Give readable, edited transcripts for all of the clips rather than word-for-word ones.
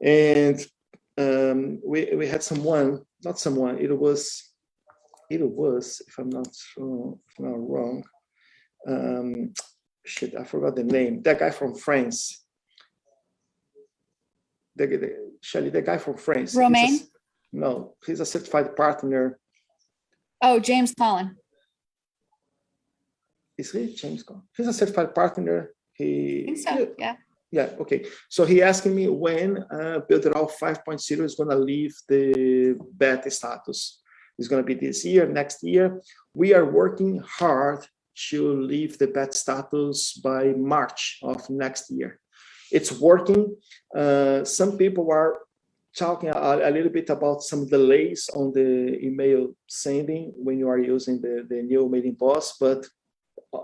And we had someone, not someone, it was, if I'm not wrong, shit, I forgot the name. That guy from France. Shelly, the guy from France. Romain? He's a certified partner. Oh, James Collin. Is he James Collin? He's a certified partner. I think so, yeah. Yeah, okay. So he asking me when Builderall 5.0 is going to leave the beta status. It's going to be this year, next year. We are working hard to leave the beta status by March of next year. It's working. Some people are talking a little bit about some delays on the email sending when you are using the new Mailingboss, but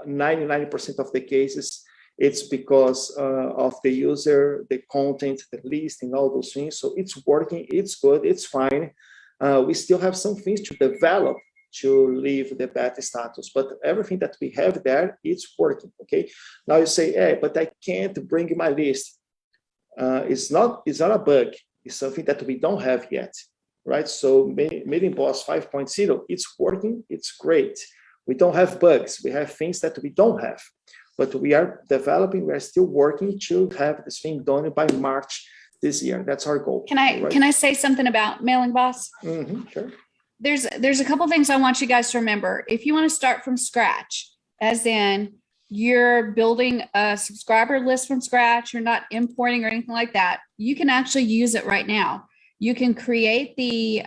99% of the cases, it's because of the user, the content, the list, and all those things. So it's working, it's good, it's fine. We still have some things to develop to leave the beta status, but everything that we have there, it's working, okay? Now you say, hey, but I can't bring my list. It's not a bug, it's something that we don't have yet, right? So Mailingboss 5.0, it's working, it's great. We don't have bugs, we have things that we don't have, but we are developing, we are still working to have this thing done by March this year. That's our goal. Can I say something about Mailingboss? Mm-hmm, sure. There's a couple things I want you guys to remember. If you want to start from scratch, as in you're building a subscriber list from scratch, you're not importing or anything like that, you can actually use it right now. You can create the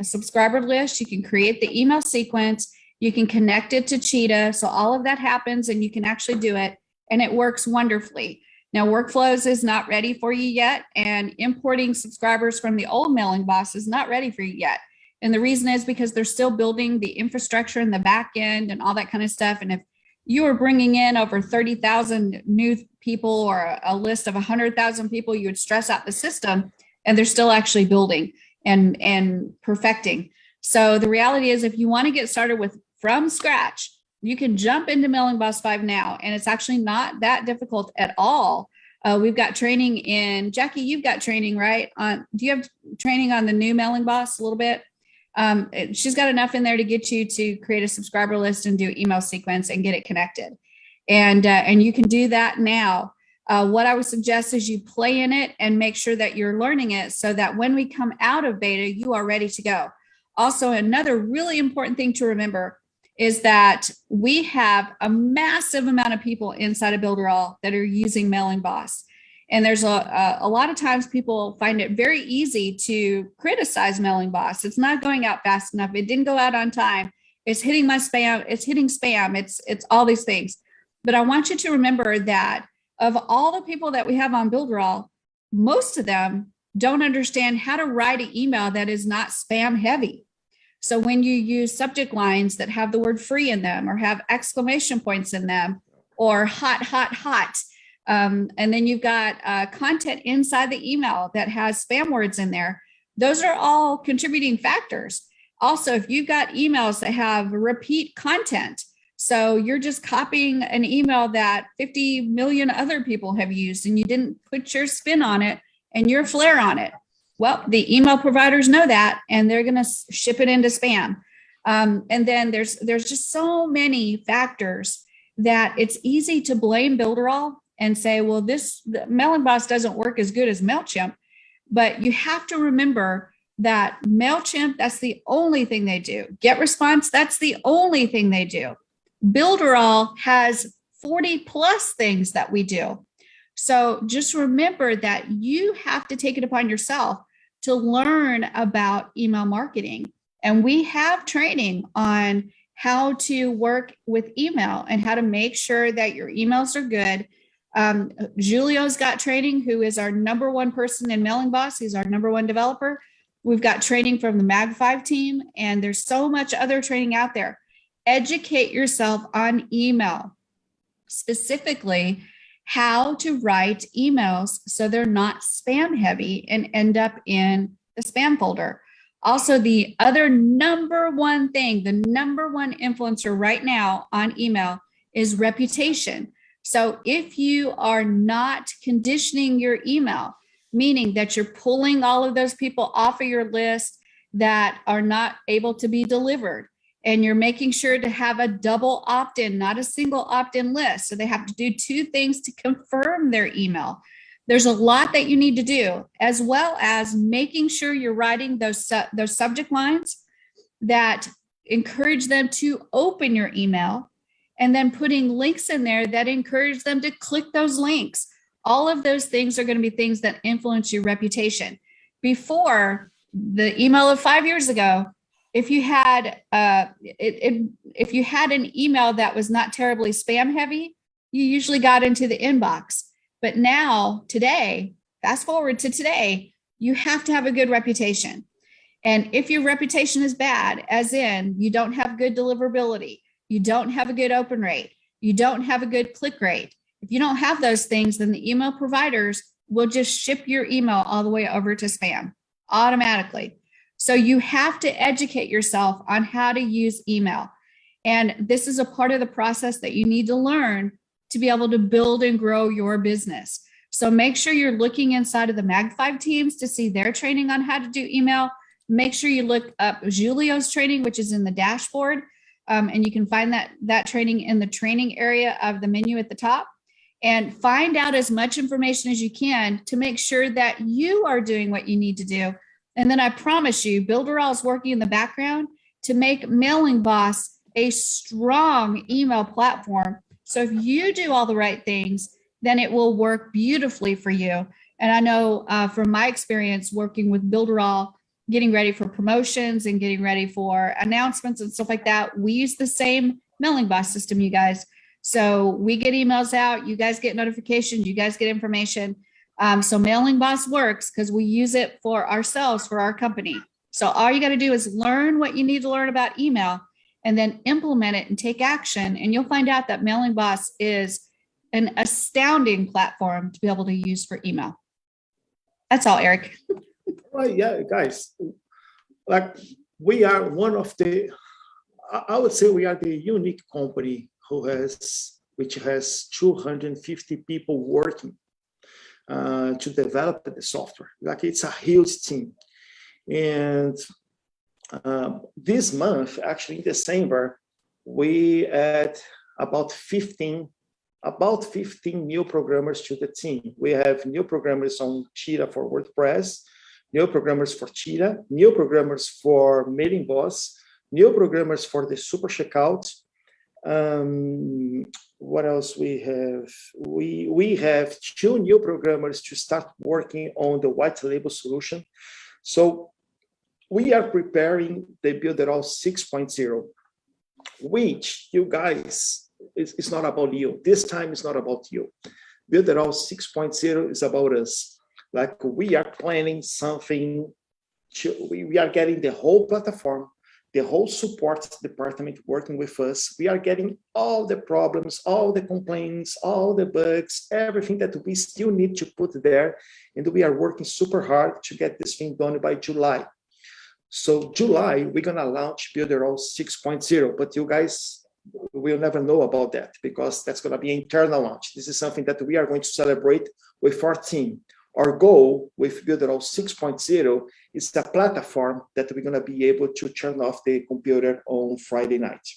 subscriber list, you can create the email sequence, you can connect it to Cheetah. So all of that happens and you can actually do it, and it works wonderfully. Now, Workflows is not ready for you yet, and importing subscribers from the old Mailingboss is not ready for you yet. And the reason is because they're still building the infrastructure in the back end and all that kind of stuff. And if you are bringing in over 30,000 new people or a list of 100,000 people, you would stress out the system, and they're still actually building and perfecting. So the reality is, if you want to get started with from scratch, you can jump into Mailingboss 5 now, and it's actually not that difficult at all. We've got training in, Jackie, you've got training, right? Do you have training on the new Mailingboss a little bit? She's got enough in there to get you to create a subscriber list and do email sequence and get it connected. And you can do that now. What I would suggest is you play in it and make sure that you're learning it so that when we come out of beta, you are ready to go. Also, another really important thing to remember is that we have a massive amount of people inside of Builderall that are using Mailingboss. And there's a lot of times people find it very easy to criticize Mailingboss. It's not going out fast enough. It didn't go out on time. It's hitting my spam. It's hitting spam. It's all these things. But I want you to remember that of all the people that we have on Builderall, most of them don't understand how to write an email that is not spam heavy. So when you use subject lines that have the word free in them or have exclamation points in them or hot, hot, hot, and then you've got content inside the email that has spam words in there, those are all contributing factors. Also, if you've got emails that have repeat content, so you're just copying an email that 50 million other people have used and you didn't put your spin on it and your flair on it. Well, the email providers know that, and they're going to ship it into spam. And then there's just so many factors that it's easy to blame Builderall and say, well, this Mailingboss doesn't work as good as MailChimp. But you have to remember that MailChimp, that's the only thing they do. GetResponse, that's the only thing they do. Builderall has 40 plus things that we do. So just remember that you have to take it upon yourself to learn about email marketing. And we have training on how to work with email and how to make sure that your emails are good. Julio's got training, who is our number one person in Mailingboss. He's our number one developer. We've got training from the Mag5 team, and there's so much other training out there. Educate yourself on email, specifically how to write emails so they're not spam heavy and end up in the spam folder. Also, the other number one thing, the number one influencer right now on email is reputation. So if you are not conditioning your email meaning that you're pulling all of those people off of your list that are not able to be delivered. And you're making sure to have a double opt-in, not a single opt-in list. So they have to do 2 things to confirm their email. There's a lot that you need to do, as well as making sure you're writing those subject lines that encourage them to open your email, and then putting links in there that encourage them to click those links. All of those things are going to be things that influence your reputation. Before, the email of 5 years ago, if you had if you had an email that was not terribly spam heavy, you usually got into the inbox. But now, today, fast forward to today, you have to have a good reputation. And if your reputation is bad, as in you don't have good deliverability, you don't have a good open rate, you don't have a good click rate, if you don't have those things, then the email providers will just ship your email all the way over to spam automatically. So you have to educate yourself on how to use email. And this is a part of the process that you need to learn to be able to build and grow your business. So make sure you're looking inside of the Mag5 teams to see their training on how to do email. Make sure you look up Julio's training, which is in the dashboard. And you can find that training in the training area of the menu at the top. And find out as much information as you can to make sure that you are doing what you need to do. And then I promise you, Builderall is working in the background to make Mailingboss a strong email platform. So if you do all the right things, then it will work beautifully for you. And I know from my experience working with Builderall, getting ready for promotions and getting ready for announcements and stuff like that, we use the same Mailingboss system, you guys. So we get emails out, you guys get notifications, you guys get information. So Mailingboss works because we use it for ourselves, for our company. So all you got to do is learn what you need to learn about email and then implement it and take action. And you'll find out that Mailingboss is an astounding platform to be able to use for email. That's all, Eric. Well, yeah, guys, like we are one of the, I would say we are the unique company which has 250 people working to develop the software. Like it's a huge team. And this month, actually in December, we add about 15 new programmers to the team. We have new programmers on Cheetah for WordPress, new programmers for Cheetah, new programmers for Mailingboss, new programmers for the Super Checkout. What else we have? We have 2 new programmers to start working on the white label solution. So we are preparing the Builderall 6.0, which you guys, it's not about you. This time it's not about you. Builderall 6.0 is about us. Like we are planning something, we are getting the whole platform, the whole support department working with us. We are getting all the problems, all the complaints, all the bugs, everything that we still need to put there. And we are working super hard to get this thing done by July. So July, we're going to launch Builderall 6.0, but you guys will never know about that because that's going to be an internal launch. This is something that we are going to celebrate with our team. Our goal with Builderall 6.0 is the platform that we're going to be able to turn off the computer on Friday night,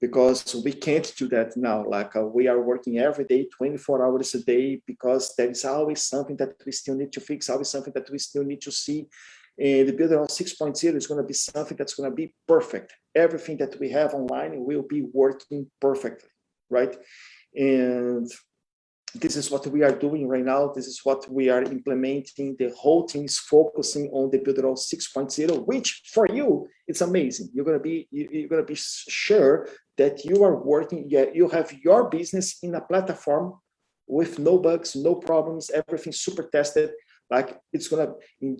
because we can't do that now. Like we are working every day, 24 hours a day, because there is always something that we still need to fix, always something that we still need to see. And the Builderall 6.0 is going to be something that's going to be perfect. Everything that we have online will be working perfectly, right? And this is what we are doing right now. This is what we are implementing. The whole team is focusing on the Builderall 6.0, which for you, it's amazing. You're gonna be sure that you are working. Yeah, you have your business in a platform with no bugs, no problems, everything super tested. Like it's gonna in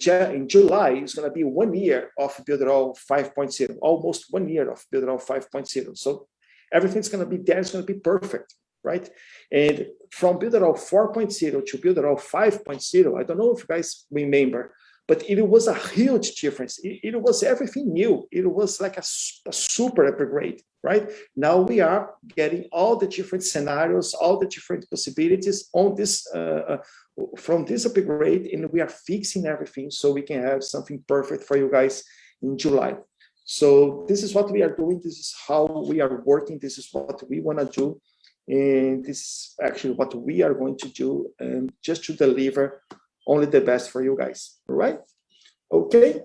July, it's gonna be 1 year of Builderall 5.0, almost 1 year of Builderall 5.0. So everything's gonna be there. It's gonna be perfect. Right? And from Builderall 4.0 to Builderall 5.0, I don't know if you guys remember, but it was a huge difference. It was everything new. It was like a super upgrade, right? Now we are getting all the different scenarios, all the different possibilities on this from this upgrade, and we are fixing everything so we can have something perfect for you guys in July. So this is what we are doing. This is how we are working. This is what we want to do. And this is actually what we are going to do, just to deliver only the best for you guys. All right? Okay.